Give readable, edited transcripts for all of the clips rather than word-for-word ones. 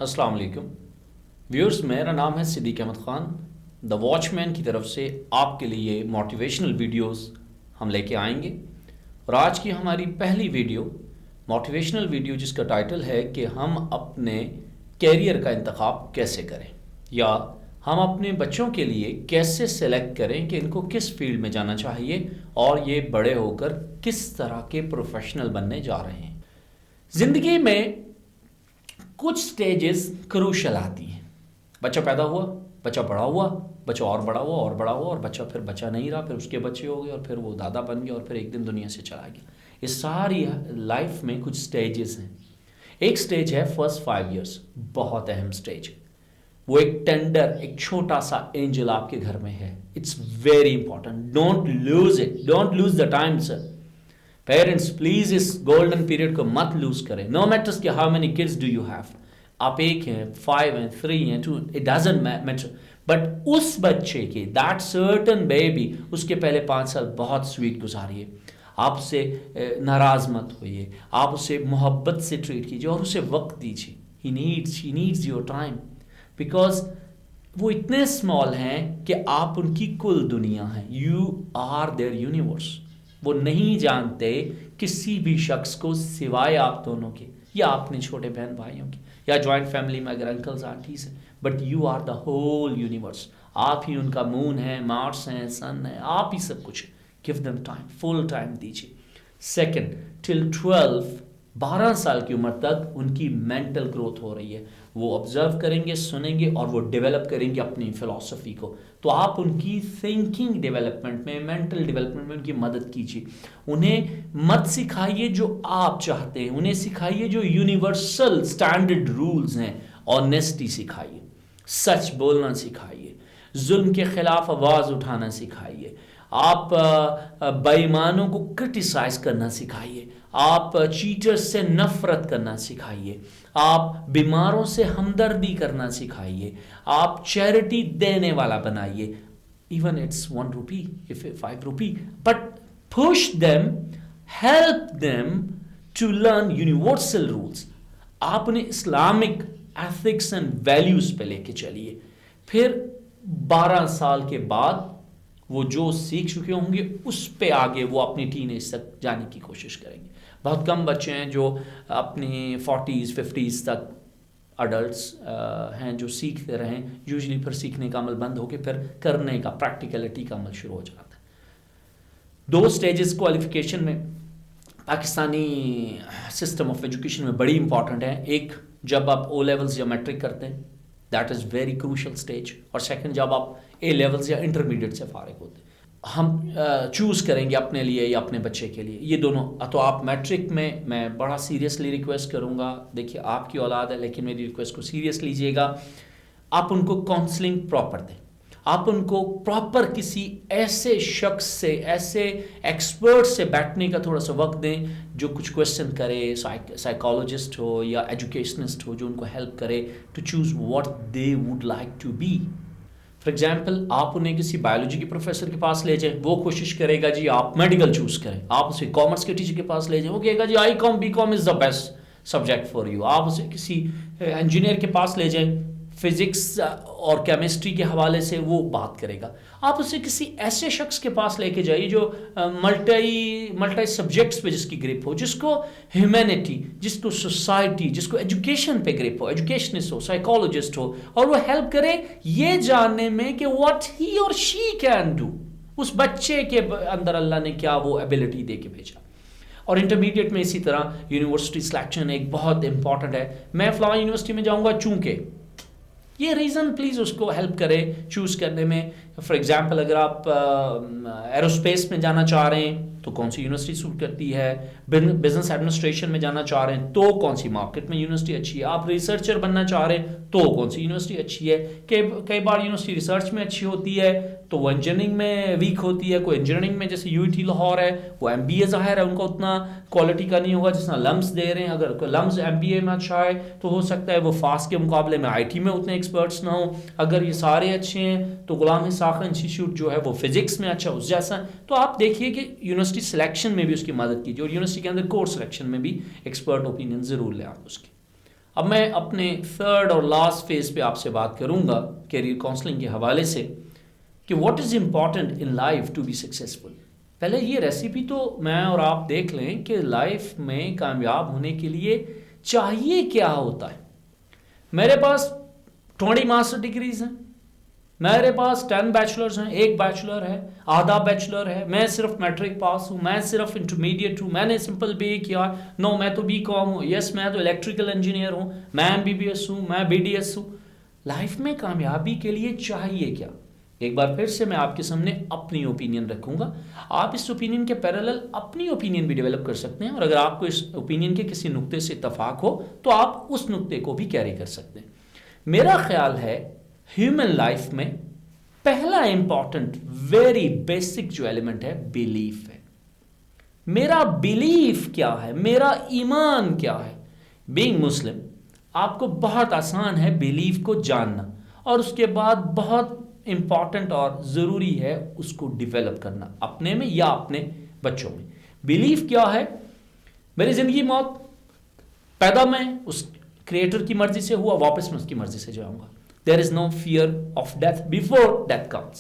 السلام علیکم ویورز، میرا نام ہے صدیق احمد خان. دا واچ مین کی طرف سے آپ کے لیے موٹیویشنل ویڈیوز ہم لے کے آئیں گے. اور آج کی ہماری پہلی ویڈیو موٹیویشنل ویڈیو جس کا ٹائٹل ہے کہ ہم اپنے کیریئر کا انتخاب کیسے کریں، یا ہم اپنے بچوں کے لیے کیسے سلیکٹ کریں کہ ان کو کس فیلڈ میں جانا چاہیے اور یہ بڑے ہو کر کس طرح کے پروفیشنل بننے جا رہے ہیں. زندگی میں کچھ سٹیجز کروشل آتی ہیں. بچہ پیدا ہوا، بچہ بڑا ہوا، بچہ اور بڑا ہوا اور بڑا ہوا، اور بچہ پھر بچہ نہیں رہا، پھر اس کے بچے ہو گئے، اور پھر وہ دادا بن گیا، اور پھر ایک دن دنیا سے چلا گیا. اس ساری لائف میں کچھ سٹیجز ہیں. ایک سٹیج ہے فرسٹ 5 ایئرس، بہت اہم سٹیج. وہ ایک ٹینڈر، ایک چھوٹا سا اینجل آپ کے گھر میں ہے. It's very important. Don't lose it, don't lose the time sir. Parents please اس گولڈن پیریڈ کو مت لوز کریں. نو میٹرس کہ how many kids do you have. آپ ایک ہیں، 5 ہیں، 3 ہیں، 2، اٹ ڈزنٹ میٹر. بٹ اس بچے کے دیٹ سرٹن بیبی، اس کے پہلے 5 سال بہت سویٹ گزاریے. آپ سے ناراض مت ہوئیے، آپ اسے محبت سے ٹریٹ کیجیے اور اسے وقت دیجیے. ہی نیڈز یور ٹائم، بیکاز وہ اتنے اسمال ہیں کہ آپ ان کی کل دنیا ہیں. You are their universe. وہ نہیں جانتے کسی بھی شخص کو سوائے آپ دونوں کے، یا اپنے چھوٹے بہن بھائیوں کے، یا جوائنٹ فیملی میں اگر انکلز آنٹیز ہیں. But you are the whole universe. آپ ہی ان کا مون ہے، مارس ہیں، سن ہے، آپ ہی سب کچھ. Give them time, full time دیجیے. سیکنڈ، ٹل 12 سال کی عمر تک ان کی مینٹل گروتھ ہو رہی ہے. وہ آبزرو کریں گے، سنیں گے، اور وہ ڈیولپ کریں گے اپنی فلسفی کو. تو آپ ان کی تھنکنگ ڈیولپمنٹ میں، مینٹل ڈیولپمنٹ میں ان کی مدد کیجیے. انہیں مت سکھائیے جو آپ چاہتے ہیں، انہیں سکھائیے جو یونیورسل اسٹینڈرڈ رولز ہیں. آنیسٹی سکھائیے، سچ بولنا سکھائیے، ظلم کے خلاف آواز اٹھانا سکھائیے. آپ بے ایمانوں کو کرٹیسائز کرنا سکھائیے. آپ چیٹر سے نفرت کرنا سکھائیے. آپ بیماروں سے ہمدردی کرنا سکھائیے. آپ چیریٹی دینے والا بنائیے. Even it's 1 rupee, 5 rupee, but push them, help them to learn universal rules. آپ نے اسلامک ایتھکس اینڈ ویلیوز پہ لے کے چلیے. پھر 12 سال کے بعد وہ جو سیکھ چکے ہوں گے اس پہ آگے وہ اپنی ٹین ایج تک جانے کی کوشش کریں گے. بہت کم بچے ہیں جو اپنی 40s 50s تک اڈلٹس ہیں جو سیکھتے رہیں. یوزلی پھر سیکھنے کا عمل بند ہو کے پھر کرنے کا، پریکٹیکلٹی کا عمل شروع ہو جاتا ہے. 2 سٹیجز کوالیفیکیشن میں پاکستانی سسٹم آف ایجوکیشن میں بڑی امپورٹنٹ ہے. ایک جب آپ او لیولز یا میٹرک کرتے ہیں، that is very crucial stage. اور سیکنڈ جب آپ اے لیولز یا انٹرمیڈیٹ سے فارغ ہوتے ہیں. ہم چوز کریں گے اپنے لیے یا اپنے بچے کے لیے یہ دونوں. تو آپ میٹرک میں بڑا سیریسلی ریکویسٹ کروں گا، دیکھیے آپ کی اولاد ہے لیکن میری ریکویسٹ کو سیریس لیجیے گا. آپ ان کو کاؤنسلنگ پراپر دیں. آپ ان کو پراپر کسی ایسے شخص سے، ایسے ایکسپرٹ سے بیٹھنے کا تھوڑا سا وقت دیں جو کچھ کویشچن کرے، سائیکالوجسٹ ہو یا ایجوکیشنسٹ ہو جو ان کو ہیلپ کرے to choose what they would like to be. For example آپ انہیں کسی بایولوجی کے پروفیسر کے پاس لے جائیں، وہ کوشش کرے گا جی آپ میڈیکل چوز کریں. آپ اسے کامرس کے ٹیچر کے پاس لے جائیں، وہ کہے گا جی I com B com is the best subject for you. آپ اسے کسی انجینئر کے پاس لے جائیں، فزکس اور کیمسٹری کے حوالے سے وہ بات کرے گا. آپ اسے کسی ایسے شخص کے پاس لے کے جائیے جو ملٹی سبجیکٹس پہ جس کی گرپ ہو، جس کو ہیومینٹی، جس کو سوسائٹی، جس کو ایجوکیشن پہ گرپ ہو، ایجوکیشنسٹ ہو، سائیکالوجسٹ ہو، اور وہ ہیلپ کرے یہ جاننے میں کہ واٹ ہی اور شی کین ڈو. اس بچے کے اندر اللہ نے کیا وہ ایبلٹی دے کے بھیجا. اور انٹرمیڈیٹ میں اسی طرح یونیورسٹی سلیکشن ایک بہت امپورٹنٹ ہے. میں فلاں یونیورسٹی میں جاؤں گا چونکہ یہ ریزن پلیز اس کو ہیلپ کرے چوز کرنے میں. فار ایگزامپل اگر آپ ایروسپیس میں جانا چاہ رہے ہیں تو کون سی یونیورسٹی سوٹ کرتی ہے. بزنس ایڈمنسٹریشن میں جانا چاہ رہے ہیں تو کون سی مارکیٹ میں یونیورسٹی اچھی ہے. آپ ریسرچر بننا چاہ رہے ہیں تو کون سی یونیورسٹی اچھی ہے. کئی بار یونیورسٹی ریسرچ میں اچھی ہوتی ہے تو وہ انجینئرنگ میں ویک ہوتی ہے. کوئی انجینئرنگ میں جیسے یو ٹی لاہور ہے، وہ ایم بی اے ظاہر ہے ان کو اتنا کوالٹی کا نہیں ہوگا جس طرح لمس دے رہے ہیں. اگر لمس ایم بی اے میں اچھا ہے تو ہو سکتا ہے وہ فاسٹ کے مقابلے میں آئی ٹی میں اتنے ایکسپرٹس نہ ہوں. اگر یہ سارے اچھے ہیں تو غلام اسحاق انسٹیٹیوٹ جو ہے وہ فزکس میں اچھا اس جیسا. تو آپ دیکھیے کہ یونیورسٹی سلیکشن میں بھی اس کی مدد کیجیے، اور یونیورسٹی کے اندر کورس سلیکشن میں بھی ایکسپرٹ اوپینین ضرور لیں آپ اس کی. اب میں اپنے تھرڈ اور لاسٹ فیز پہ آپ سے بات کروں گا کیریئر کاؤنسلنگ کے حوالے سے کہ what is important in life to be successful. پہلے یہ ریسیپی تو میں اور آپ دیکھ لیں کہ لائف میں کامیاب ہونے کے لیے چاہیے کیا ہوتا ہے. میرے پاس 20 ماسٹر ڈگریز ہیں, میرے پاس 10 بیچلرز ہیں, ایک بیچلر ہے, آدھا بیچلر ہے, میں صرف میٹرک پاس ہوں, میں صرف انٹرمیڈیٹ ہوں, میں نے سمپل بی اے کیا, نو میں تو بی کام ہوں, یس میں تو الیکٹریکل انجینئر ہوں, میں MBBS ہوں, میں BDS ہوں. لائف میں کامیابی کے لیے چاہیے کیا؟ ایک بار پھر سے میں آپ کے سامنے اپنی اوپینین رکھوں گا, آپ اس اوپینین کے پیرالل اپنی اوپینین بھی ڈیولپ کر سکتے ہیں, اور اگر آپ کو اس اوپینین کے کسی نقطے سے اتفاق ہو تو آپ اس نقطے کو بھی کیری کر سکتے ہیں. میرا خیال ہے ہیومن لائف میں پہلا امپورٹنٹ ویری بیسک جو ایلیمنٹ ہے بیلیف ہے. میرا بیلیف کیا ہے, میرا ایمان کیا ہے. بینگ مسلم آپ کو بہت آسان ہے بیلیف کو جاننا, اور اس کے بعد بہت امپورٹنٹ اور ضروری ہے اس کو ڈیولپ کرنا اپنے میں یا اپنے بچوں میں. بیلیف کیا ہے؟ میری زندگی موت پیدا میں اس کریٹر کی مرضی سے ہوا, واپس میں اس کی مرضی سے جاؤں گا. There is no fear of death before death comes.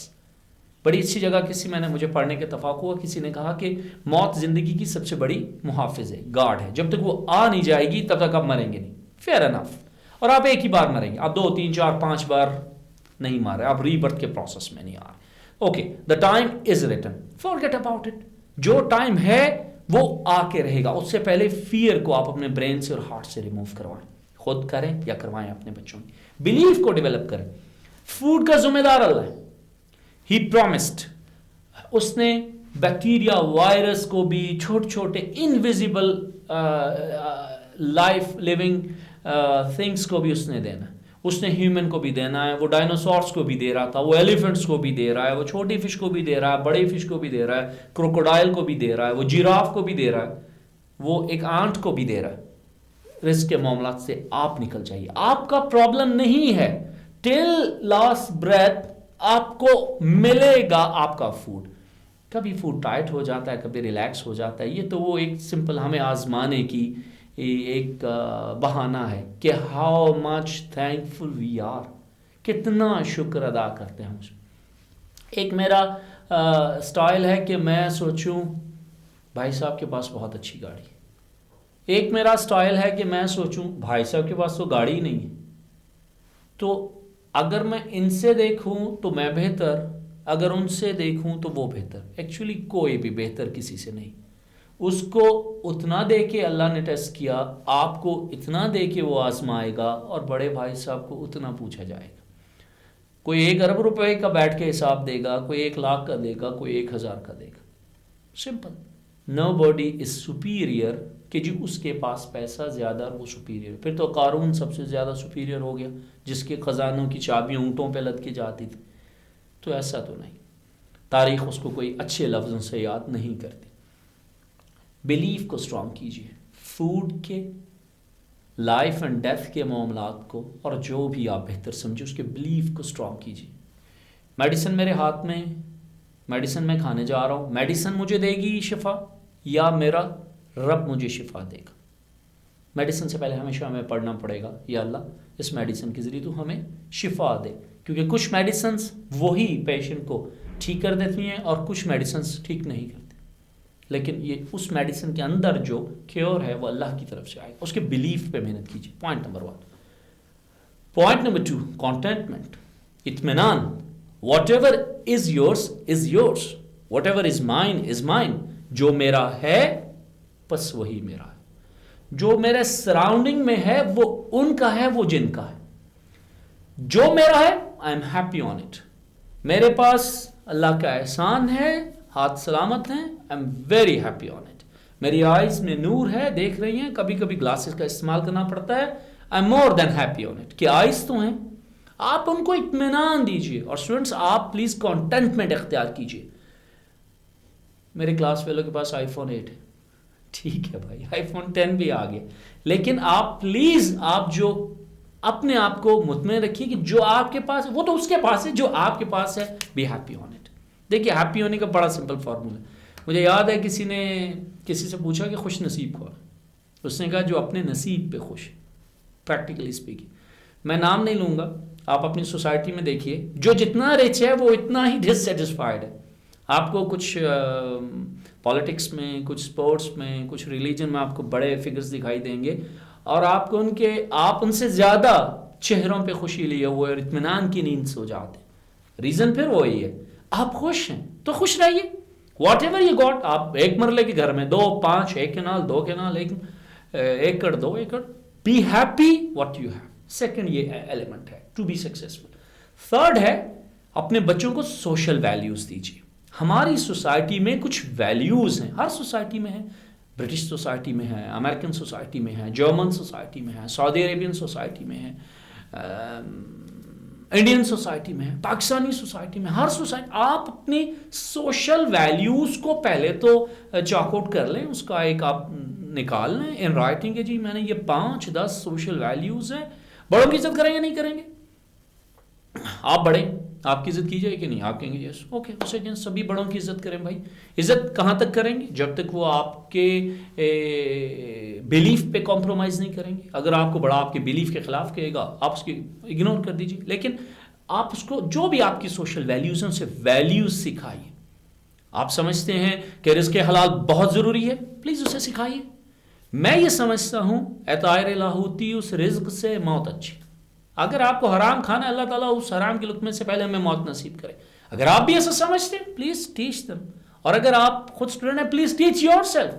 بڑی اچھی جگہ میں نے مجھے پڑھنے کے اتفاق ہوا, کسی نے کہا کہ موت زندگی کی سب سے بڑی محافظ ہے, گارڈ ہے, جب تک وہ آ نہیں جائے گی تب تک آپ مریں گے نہیں. Fair enough. اور آپ ایک ہی بار مریں گے, آپ 2 3 4 5 بار نہیں مار رہے, آپ ری برتھ کے پروسیس میں نہیں آ رہے. Okay, the time is written, forget about it. جو ٹائم ہے وہ آ کے رہے گا. اس سے پہلے فیئر کو آپ اپنے برین سے اور ہارٹ سے ریموو کروائیں, خود کریں یا کروائیں اپنے بچوں کی. بیلیف کو ڈیولپ کریں. فوڈ کا ذمہ دار اللہ ہے. ہی پرومسڈ, اس نے بیکٹیریا وائرس کو بھی, چھوٹے چھوٹے انویزیبل لائف لیونگ تھنگس کو بھی اس نے دینا ہے. اس نے ہیومن کو بھی دینا ہے. وہ ڈائنوسورس کو بھی دے رہا تھا, وہ ایلیفنٹس کو بھی دے رہا ہے, وہ چھوٹی فش کو بھی دے رہا ہے, بڑے فش کو بھی دے رہا ہے, کروکوڈائل کو بھی دے رہا ہے, وہ جیراف کو بھی دے رہا ہے, وہ ایک آنٹ کو بھی دے رہا ہے. رزق کے معاملات سے آپ نکل جائیے. آپ کا پرابلم نہیں ہے, ٹل لاسٹ بریتھ آپ کو ملے گا آپ کا فوڈ. کبھی فوڈ ٹائٹ ہو جاتا ہے, کبھی ریلیکس ہو جاتا ہے, یہ تو وہ ایک سمپل ہمیں آزمانے کی ایک بہانہ ہے کہ how much thankful we are, کتنا شکر ادا کرتے ہیں ہم. ایک میرا سٹائل ہے کہ میں سوچوں بھائی صاحب کے پاس بہت اچھی گاڑی. ایک میرا سٹائل ہے کہ میں سوچوں بھائی صاحب کے پاس تو گاڑی ہی نہیں ہے, تو اگر میں ان سے دیکھوں تو میں بہتر, اگر ان سے دیکھوں تو وہ بہتر. ایکچولی کوئی بھی بہتر کسی سے نہیں. اس کو اتنا دے کے اللہ نے ٹیسٹ کیا, آپ کو اتنا دے کے وہ آزمائے گا, اور بڑے بھائی صاحب کو اتنا پوچھا جائے گا. کوئی 1 ارب روپے کا بیٹھ کے حساب دے گا, کوئی 1 لاکھ کا دے گا, کوئی 1000 کا دے گا. Simple. Nobody is superior کہ جی اس کے پاس پیسہ زیادہ وہ سپیریئر. پھر تو قارون سب سے زیادہ سپیریئر ہو گیا جس کے خزانوں کی چابیاں اونٹوں پہ لد کے جاتی تھی. تو ایسا تو نہیں, تاریخ اس کو کوئی اچھے لفظوں سے یاد نہیں کرتی. بیلیف کو اسٹرانگ کیجیے, فوڈ کے, لائف اینڈ ڈیتھ کے معاملات کو, اور جو بھی آپ بہتر سمجھے اس کے بیلیف کو اسٹرانگ کیجیے. میڈیسن میرے ہاتھ میں, میڈیسن میں کھانے جا رہا ہوں, میڈیسن مجھے دے گی شفا یا میرا رب مجھے شفا دے گا. میڈیسن سے پہلے ہمیشہ ہمیں پڑھنا پڑے گا یا اللہ اس میڈیسن کے ذریعے تو ہمیں شفا دے, کیونکہ کچھ میڈیسنس وہی پیشنٹ کو ٹھیک کر دیتی ہیں اور کچھ میڈیسنس ٹھیک نہیں کرتی. لیکن یہ اس میڈیسن کے اندر جو کیور ہے وہ اللہ کی طرف سے آئے گا. اس کے بیلیف پہ محنت کیجیے. Point number 1. Point number 2, contentment, اطمینان. Whatever is yours is yours, whatever is mine is mine. جو میرا ہے بس وہی میرا ہے. جو میرے سراؤنڈنگ میں ہے وہ ان کا ہے, وہ جن کا ہے. جو میرا ہے I am happy on it. میرے پاس اللہ کا احسان ہے, ہاتھ سلامت ہیں, I am very happy on it. میری آئیز میں نور ہے, دیکھ رہی ہیں, کبھی کبھی گلاسز کا استعمال کرنا پڑتا ہے, I am more than happy on it. کہ آئیز تو ہیں, آپ ان کو اطمینان دیجیے. اور اسٹوڈنٹس آپ پلیز کانٹینٹمنٹ اختیار کیجیے. میرے کلاس فیلو کے پاس آئی فون 8 ہے, ٹھیک ہے بھائی, آئی فون 10 بھی آ گیا, لیکن آپ پلیز آپ جو اپنے آپ کو مطمئن رکھیے کہ جو آپ کے پاس وہ تو اس کے پاس ہے, جو آپ کے پاس ہے بی ہیپی آن اٹ. دیکھیے ہیپی ہونے کا بڑا سمپل فارمولا ہے. مجھے یاد ہے کسی نے کسی سے پوچھا کہ خوش نصیب کون, اس نے کہا جو اپنے نصیب پہ خوش ہے. Practically speaking. میں نام نہیں لوں گا, آپ اپنی سوسائٹی میں دیکھیے, جو جتنا رچ ہے وہ اتنا ہی ڈسسیٹسفائڈ ہے. آپ کو کچھ پالیٹکس میں, کچھ اسپورٹس میں, کچھ ریلیجن میں آپ کو بڑے فگرز دکھائی دیں گے, اور آپ کو آپ ان سے زیادہ چہروں پہ خوشی لیے ہوئے اور اطمینان کی نیند سو جاتے ہیں. ریزن پھر وہی ہے, آپ خوش ہیں تو خوش رہیے. واٹ ایور یو گاٹ, آپ ایک مرلے کے گھر میں 2, 5, 1 kanal, 2 kanal, 1 acre, 2 acre, be happy what you have. Second یہ ایلیمنٹ ہے ٹو بی سکسیزفل. تھرڈ ہے اپنے بچوں کو سوشل ویلیوز دیجیے. ہماری سوسائٹی میں کچھ ویلیوز ہیں, ہر سوسائٹی میں ہے, برٹش سوسائٹی میں ہے, امریکن سوسائٹی میں ہے, جرمن سوسائٹی میں ہے, سعودی عربین سوسائٹی میں ہے, انڈین سوسائٹی میں ہے, پاکستانی سوسائٹی میں, ہر سوسائٹی. آپ اپنی سوشل ویلیوز کو پہلے تو چاک آؤٹ کر لیں, اس کا ایک آپ نکال لیں ان رائٹنگ کہ جی میں نے یہ 5-10 سوشل ویلیوز ہیں. بڑوں کی عزت کریں یا نہیں کریں گے؟ آپ بڑے, آپ کی عزت کی جائے کہ نہیں؟ آپ کہیں گے یس, اوکے, اسے کہیں سبھی بڑوں کی عزت کریں. بھائی عزت کہاں تک کریں گے؟ جب تک وہ آپ کے بیلیف پہ کمپرومائز نہیں کریں گے. اگر آپ کو بڑا آپ کے بیلیف کے خلاف کہے گا, آپ اس کی اگنور کر دیجیے. لیکن آپ اس کو جو بھی آپ کی سوشل ویلیوز ہیں اسے ویلیوز سکھائیے. آپ سمجھتے ہیں کہ رزق حلال بہت ضروری ہے, پلیز اسے سکھائیے. میں یہ سمجھتا ہوں اطائر لاہوتی اس رزق سے موت اچھی. اگر آپ کو حرام کھانا ہے, اللہ تعالیٰ اس حرام کے لقمے سے پہلے ہمیں موت نصیب کرے. اگر آپ بھی ایسا سمجھتے ہیں پلیز ٹیچ دم. اور اگر آپ خود اسٹوڈنٹ ہیں پلیز ٹیچ یور سیلف.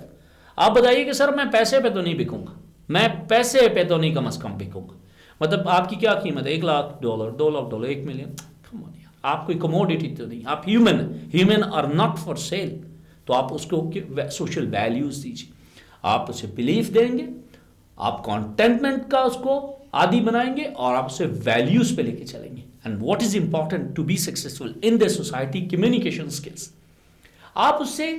آپ بتائیے کہ سر میں پیسے پہ تو نہیں بکوں گا, میں پیسے پہ تو نہیں کم از کم بکوں گا. مطلب آپ کی کیا قیمت ہے؟ $1,00,000, $2,00,000, 1 ملین. آپ کوئی کموڈیٹی تو نہیں, آپ human are not for sale. تو آپ اس کو سوشل ویلیوز دیجیے. آپ اسے بلیف دیں گے, آپ کانٹینٹمنٹ کا اس کو عادی بنائیں گے, اور آپ اسے ویلیوز پہ لے کے چلیں گے. And what is important to be successful in the society, communication skills. آپ اسے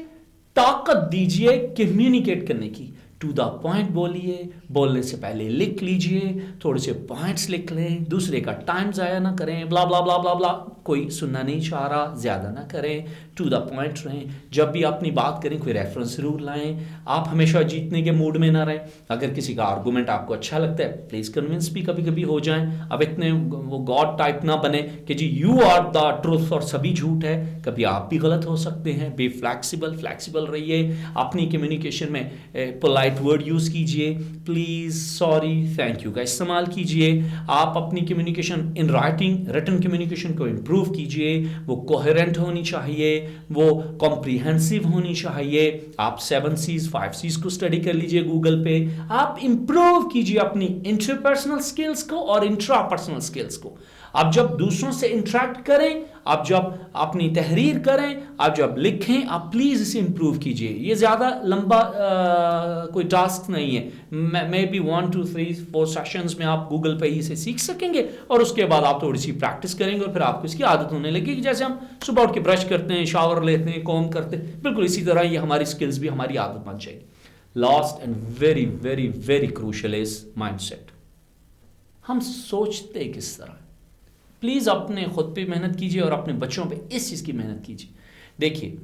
طاقت دیجیے کمیونیکیٹ کرنے کی. ٹو دا پوائنٹ بولیے, بولنے سے پہلے لکھ لیجیے, تھوڑے سے پوائنٹس لکھ لیں, دوسرے کا ٹائم ضائع نہ کریں, بلا بلا بلا بلا بلا. کوئی سننا نہیں چاہ رہا, زیادہ نہ کریں, ٹو دا پوائنٹ رہیں. جب بھی اپنی بات کریں کوئی ریفرنس ضرور لائیں. آپ ہمیشہ جیتنے کے موڈ میں نہ رہیں. اگر کسی کا آرگومنٹ آپ کو اچھا لگتا ہے پلیز کنونس بھی کبھی کبھی ہو جائیں. اب اتنے وہ گاڈ ٹائپ نہ بنے کہ جی یو آر دا ٹروتھ اور سبھی جھوٹ ہے. کبھی آپ بھی غلط ہو سکتے ہیں. بی فلیکسیبل رہیے. اپنی کمیونیکیشن میں پولائٹ ورڈ یوز کیجئے. پلیز, سوری, تھینک یو کا استعمال کیجئے. آپ اپنی communication in writing, written communication کو امپروو کیجئے. وہ کوہرنٹ ہونی چاہیے, وہ کمپریہنسو ہونی چاہیے. آپ 7 C's 5 C's کو اسٹڈی کر لیجئے گوگل پہ. آپ امپروو کیجئے اپنی انٹرپرسنل سکلز کو اور انٹرا پرسنل سکلز کو. آپ جب دوسروں سے انٹریکٹ کریں, آپ جب اپنی تحریر کریں, آپ جب لکھیں, آپ پلیز اسے امپروو کیجئے. یہ زیادہ لمبا کوئی ٹاسک نہیں ہے. مے بی 1 2 3 4 سیشنز میں آپ گوگل پہ ہی سے سیکھ سکیں گے, اور اس کے بعد آپ تھوڑی سی پریکٹس کریں گے, اور پھر آپ کو اس کی عادت ہونے لگے گی. جیسے ہم صبح اٹھ کے برش کرتے ہیں, شاور لیتے ہیں, کوم کرتے ہیں, بالکل اسی طرح یہ ہماری سکلز بھی ہماری عادت بن جائے گی. Last and very very very crucial is mindset. ہم سوچتے کس طرح. پلیز اپنے خود پہ محنت کیجیے اور اپنے بچوں پہ اس چیز کی محنت کیجیے. دیکھیے,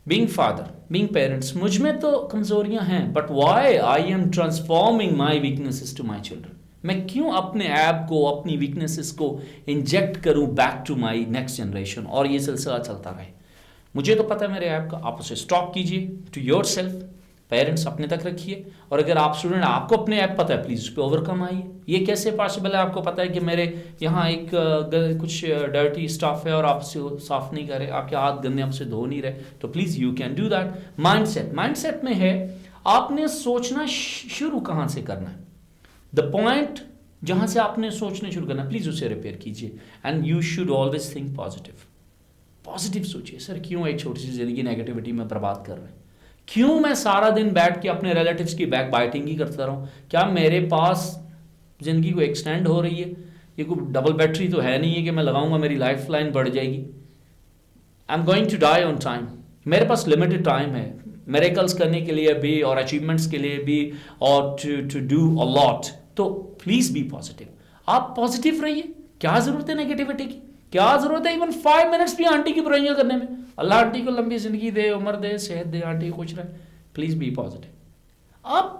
بینگ فادر, بینگ پیرنٹس, مجھ میں تو کمزوریاں ہیں, but why I am transforming my weaknesses to my children. میں کیوں اپنے ایپ کو, اپنی ویکنیسز کو انجیکٹ کروں back to my next generation, اور یہ سلسلہ چلتا رہے. مجھے تو پتہ ہے میرے ایپ کا, آپ اسے اسٹاپ کیجیے ٹو یور سیلف. پیرنٹس اپنے تک رکھیے, اور اگر آپ اسٹوڈنٹ آپ کو اپنے ایپ پتہ ہے پلیز اس پہ اوور کم آئیے. یہ کیسے پاسبل ہے؟ آپ کو پتہ ہے کہ میرے یہاں ایک کچھ ڈرٹی اسٹاف ہے اور آپ اسے صاف نہیں کر رہے, آپ کے ہاتھ گندے, آپ سے دھو نہیں رہے, تو please you can do that. Mindset میں ہے آپ نے سوچنا شروع کہاں سے کرنا ہے. دا پوائنٹ جہاں سے آپ نے سوچنا شروع کرنا ہے, پلیز اسے ریپیئر کیجیے. And you should always think positive سوچیے. سر کیوں ایک چھوٹی سی زندگی نیگیٹیوٹی میں برباد کر رہے ہیں؟ کیوں میں سارا دن بیٹھ کے اپنے ریلیٹیوز کی بیک بائٹنگ ہی کرتا رہا ہوں؟ کیا میرے پاس زندگی کو ایکسٹینڈ ہو رہی ہے؟ یہ کوئی ڈبل بیٹری تو ہے نہیں ہے کہ میں لگاؤں گا میری لائف لائن بڑھ جائے گی. I am going to die on time. میرے پاس لمیٹڈ ٹائم ہے میریکلز کرنے کے لیے بھی اور اچیومنٹس کے لیے بھی, اور ٹو ڈو اے لاٹ. تو پلیز بی پازیٹیو. آپ پازیٹیو رہیے. کیا ضرورت ہے نیگیٹیوٹی کی؟ کیا ضرورت ہے ایون 5 منٹس بھی آنٹی کی برائیاں کرنے میں؟ اللہ آنٹی کو لمبی زندگی دے, عمر دے, صحت دے, آنٹی خوش رہے. Please be positive. آپ